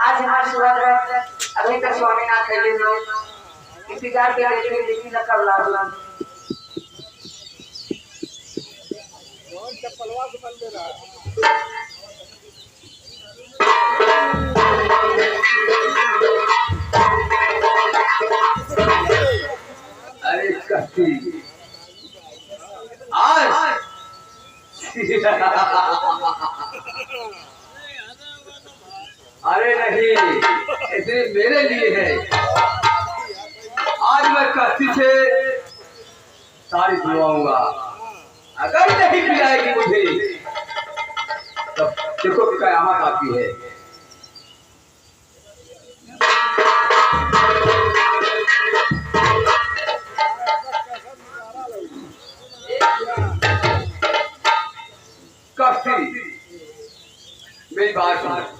आज हमारे सुहागरात अभी तक स्वामीनाथ खेले लो इंतजार के लिए लेकिन न कर ला चप्पलवा से बन दे रहा अरे कस्ती आज अरे नहीं इतने मेरे लिए है। आज मैं कस्ती से सारी दिलवाऊंगा। अगर नहीं खिलाएगी मुझे तब देखो कयामत आती है। कस्ती मेरी बात सुन।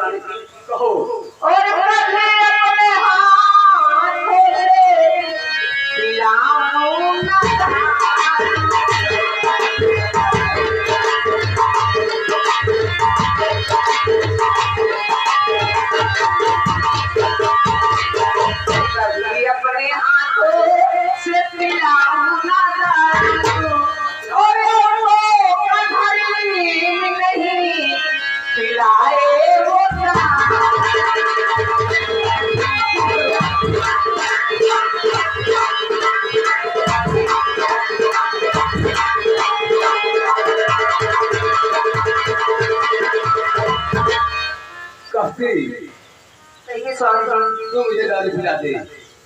स्वामी जी कहो। और कभी अपने हाथों से खिलाऊं ना कभी अपने हाथों से खिलाऊं ना और नहीं खिलाए वो कहते सही स्वामी जी तो मुझे दारू पिलाते।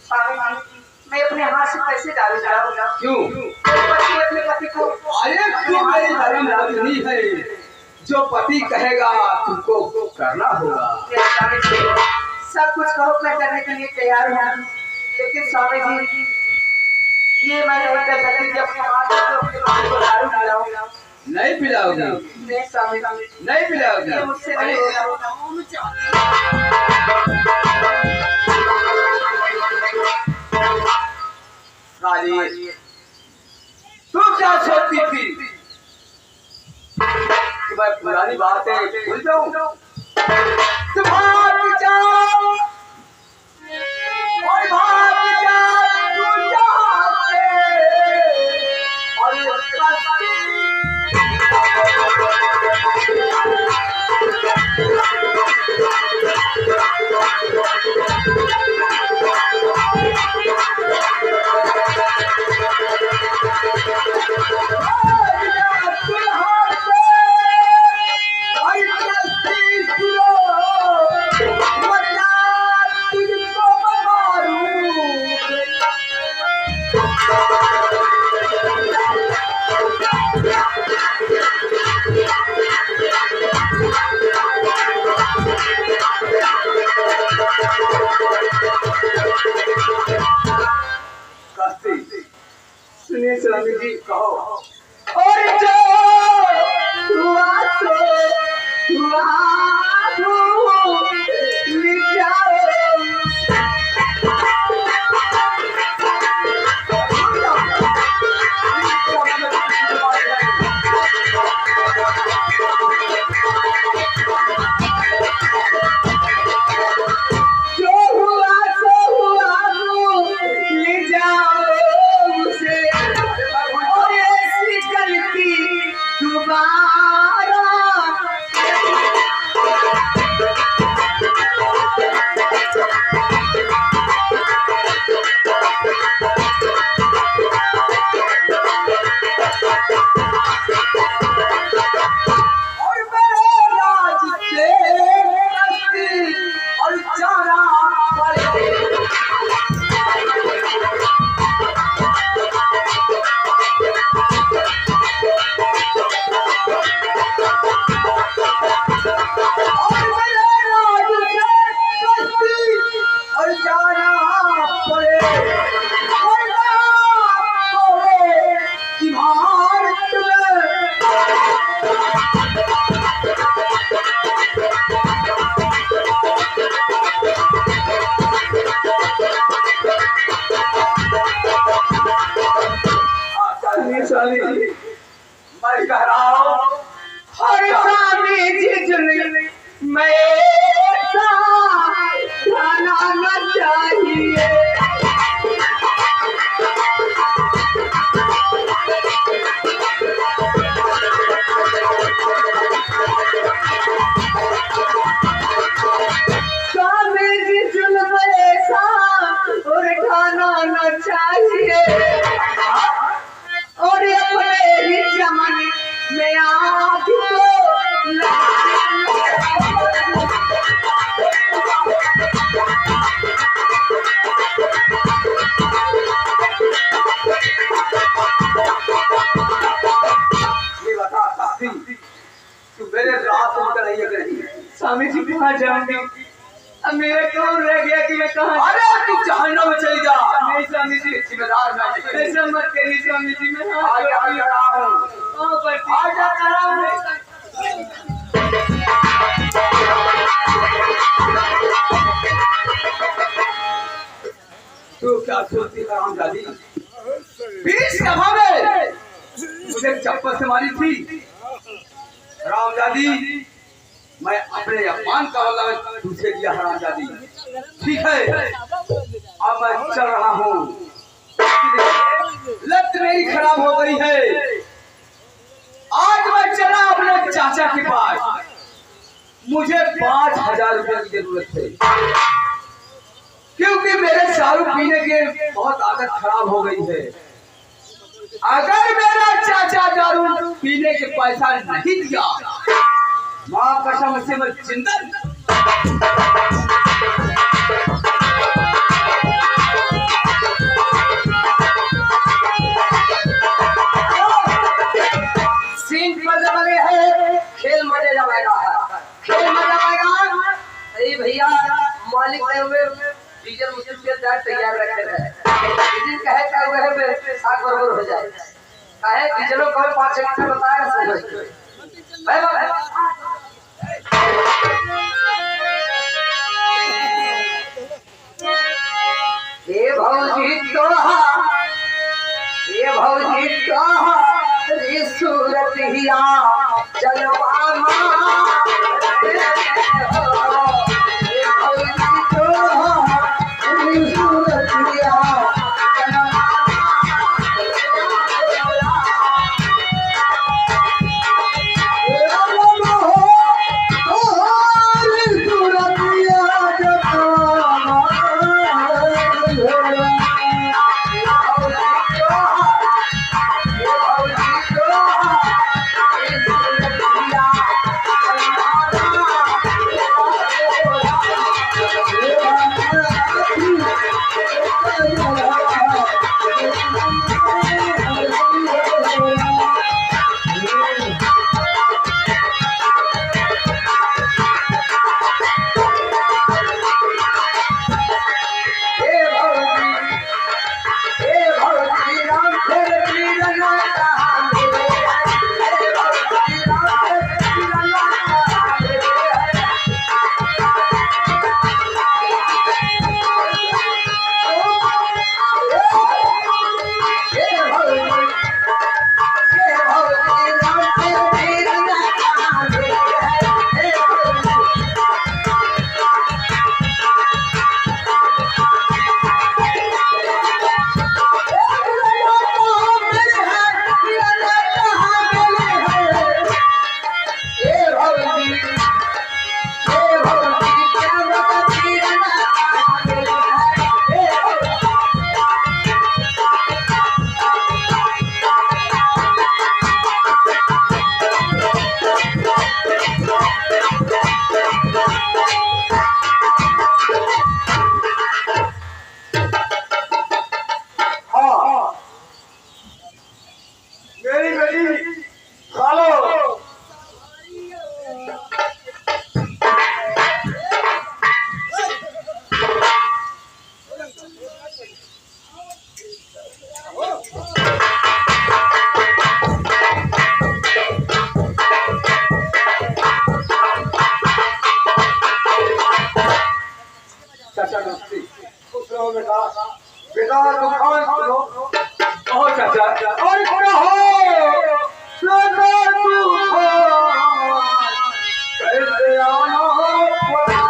स्वामी जी मैं अपने हाथ से कैसे दारू पिलाऊंगा क्यों? पति अपने पति को अरे तू मेरी धर्म पत्नी है, जो पति कहेगा तुमको करना होगा। स्वामी जी सब कुछ कहो मैं करने के लिए तैयार हूँ, लेकिन स्वामी जी ये मैं नहीं कर सकती कि अपने हाथ से अपने पति को दारू पिलाऊंगा। नहीं पिलाओगी? नहीं स्वामी जी नहीं पिलाओगी? ये मुझसे नहीं होगा। रानी तू क्या सोचती थी कि मैं पुरानी बातें भूल जाऊं? तू भाग जा और भाग जा तू यहाँ से और सुनिए स्वामी जी कहो। और जो हुआ तो हुआ भूल जाओ। मैं कह रहा हूँ हर स्वामी जी जुली मैं जाना चाहिए। स्वामी जी जुल्म ऐसा और खाना न चाहिए और अपने ही चमन में आग को ये बता साथी तू मेरे रात में नहीं है नहीं। स्वामी जी कहाँ जाऊंगी? अब मेरा कौन रह गया कि मैं कहाँ? अरे तू जहन्नम में चली जा। नहीं स्वामी जी जिम्मेदार मैं ऐसा मत करिए स्वामी जी। मैं आ जा सोचती हराम जादी 20 सभा में मुझे चप्पल से मारी थी हराम जादी। मैं अपने अपमान का बदला तुझे दिया हराम जादी। ठीक है अब मैं चल रहा हूँ। लत मेरी खराब हो गई है। आज मैं चला अपने चाचा के पास। मुझे 5000 रुपये की जरूरत है क्योंकि मेरे दारू पीने की बहुत आदत खराब हो गई है। अगर मेरा चाचा दारू पीने के पैसा नहीं दिया माँ कसम से मैं जिंदा सीन मजे वाले है खेल मजे जमाएगा खेल मजा आएगा। अरे भैया मालिक ने हमें डीजल मुझे तैयार रखे हैं डीजल कहे का वह साग बराबर हो जाए कहे डीजलो कहे 5 घंटे बताया सही भाई भाई ये भौजी तो रे सूरत हिया जलवा बेटा दुकान खोलो कहो चाचा और कहो सुनो तू कैसे आना पड़ा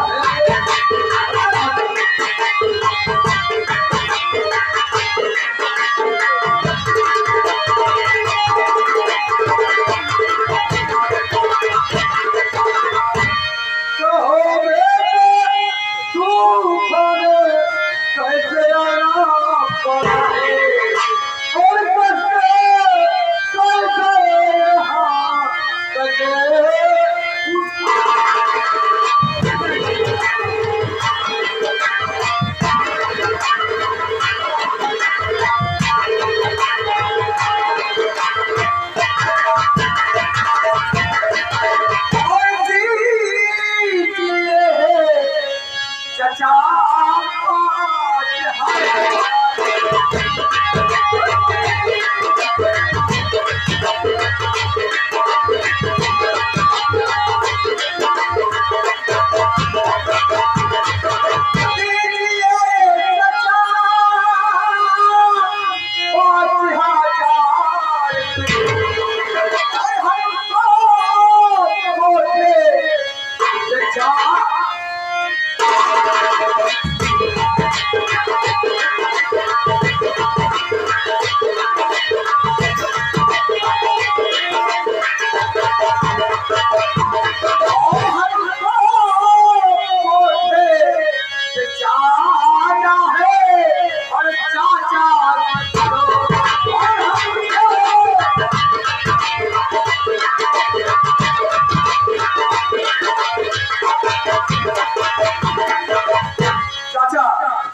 चाचा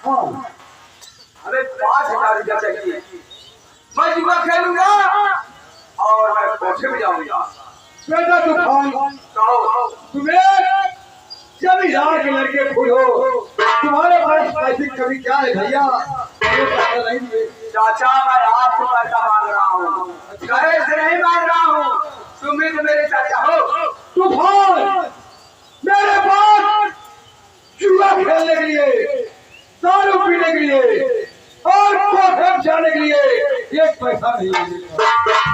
हाँ हमें 5,000 रुपया चाहिए। मैं जुआ खेलूंगा और मैं कोठे में जाऊंगा। बेटा तूफान कहो तुम्हें जमींदार के लड़के खुद हो, तुम्हारे पास पैसे कभी क्या है भैया? चाचा मैं आपसे पैसा मांग रहा हूँ, गले से नहीं मांग रहा हूँ। तुम भी तो मेरे चाचा हो। तूफान मेरे पास जुआ खेलने के लिए, दारू पीने के लिए और कोठे जाने के लिए एक पैसा नहीं है।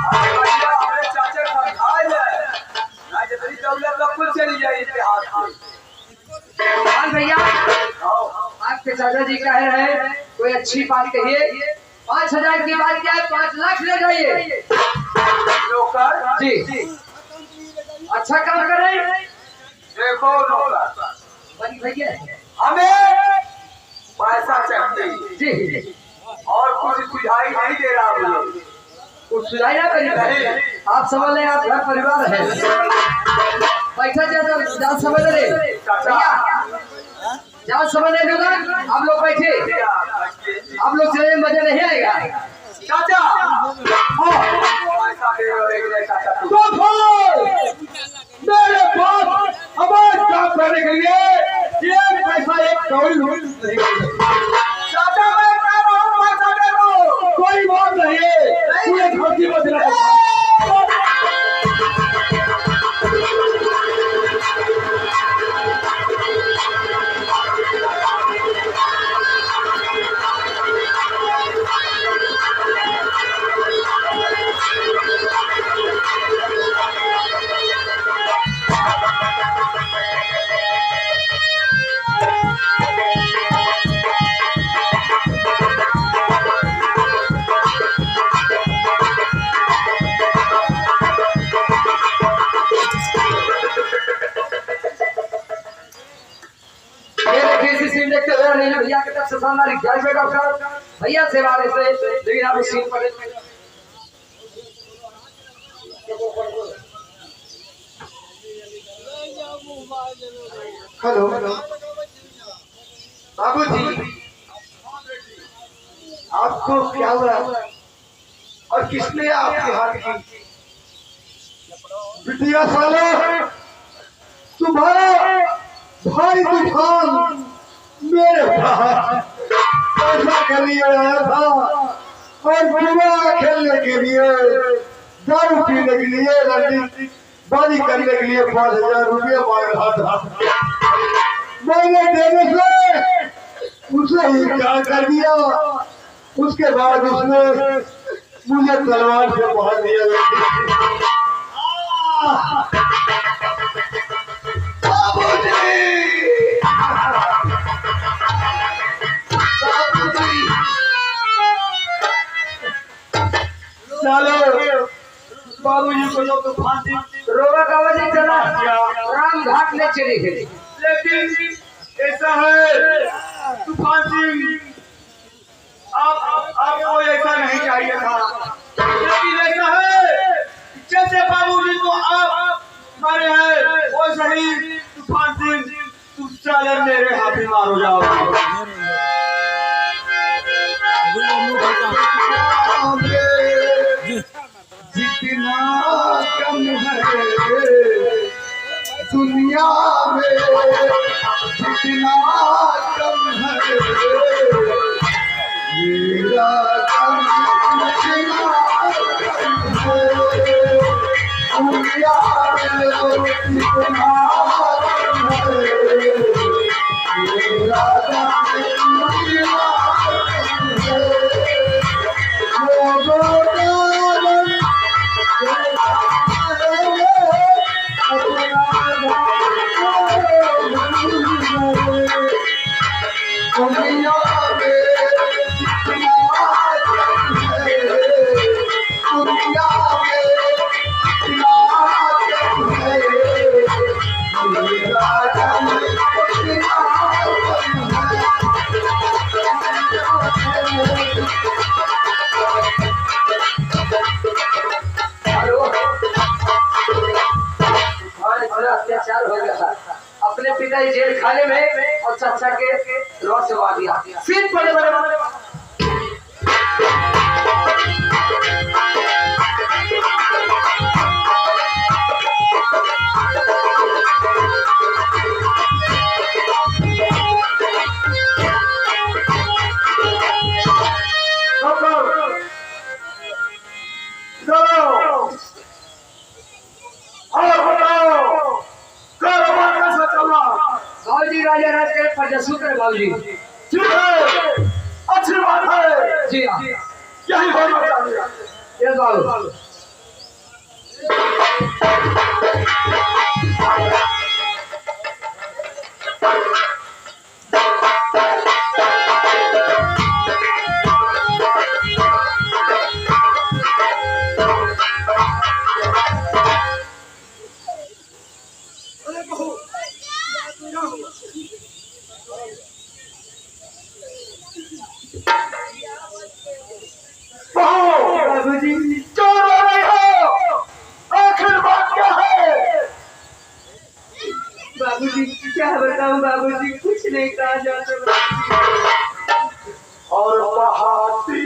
अरे भैया हमारे चाचा समझाए ना, जितनी दौलत सब कुछ चली जाए इसके हाथ में। हाँ भैया आपके चाचा जी कह रहे हैं कोई अच्छी बात कहिए। 5,000 की बात क्या है, 5 लाख ले जाइए। नौकर जी अच्छा काम कर रहे हैं। देखो नौकर बनी भैया हमें पैसा चाहिए जी और कुछ सुझाई नहीं दे रहा हूँ। कुछ सुझाई ना करिए। आप समझ लें आप घर परिवार है, पैसा ज्यादा जान समझ ले भैया, जान समझ ले लोग। आप लोग बैठे, आप लोग चले मजा नहीं आएगा। चाचा पैसा दे रहे चाचा तू। मेरे पास हमारे काम करने के लिए एक पैसा एक कौड़ी नहीं है। चाचा मैं कह रहा हूँ पैसा दे दो। कोई बात नहीं है, पूरे घर की बदला भैया की तरफ से शानदार 11 रुपए का उपहार भैया से वाले से। लेकिन आप इस सीन पर हेलो बाबूजी, आपको क्या हुआ और किसने आपके हाथ की? बिटिया साले, तुम्हारा भाई तूफान मेरे पास पैसा के लिए आया था और जुआ खेलने के लिए, दारू पीने के लिए, लड़की बाजी करने के लिए 5,000 रुपये मांग रहा था। मैंने देने से उसे इनकार कर दिया। उसके बाद उसने मुझे तलवार से मार दिया। बाबूजी को लोग तो फांसी रोगा का वजह चला राम घाट ले चले गए। लेकिन ऐसा है तूफान सिंह, आपको ऐसा नहीं चाहिए था। लेकिन ऐसा है जैसे बाबूजी को आप मारे हैं वैसे ही तूफान सिंह तुम साले मेरे हाथी मारो जाओगे। जितना कम है दुनिया में, जितना कम है मेरा कम, जितना कम है दुनिया में, जितना कम है मेरा कम, अत्याचार हो गया था अपने पिता जेल खाने में और चाचा के रॉड से मार दिया। सीन पड़े बड़े राजा राज के पंचसूत्र बाबूजी। ठीक है, अच्छी बात है। जी हाँ, यही होना चाहिए। ये बाबू बाबूजी क्यों रो रहे हो? आखिर बात क्या है? बाबूजी क्या बताऊं बाबूजी, कुछ नहीं कहा जाता। और बहाती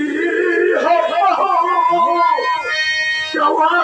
है जवाना